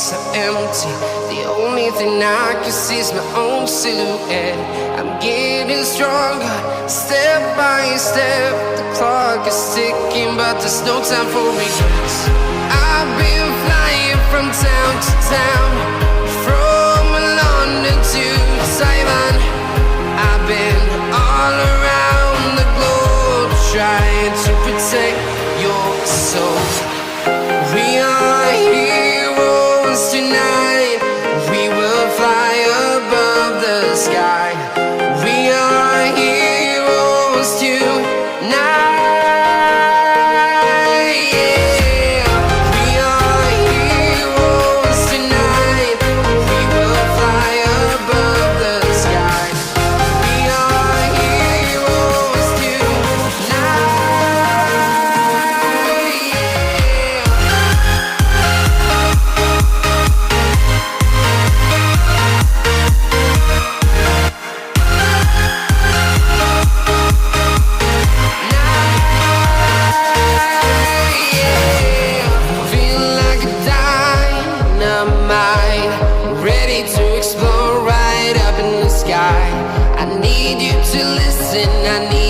so empty. The only thing I can see is my own silhouette. I'm getting stronger, step by step. The clock is ticking, but there's no time for regrets. I've been flying from town to town, from London to Taiwan. I've been all around the globe trying to protect your soul. We are heroes tonight. We will fly above the sky. We are heroes tonight. Yeah. We are heroes tonight. We will fly above the sky. We are heroes tonight. Yeah. Feel like a dynamite, ready to explode right up in the sky. I need you to listen, I need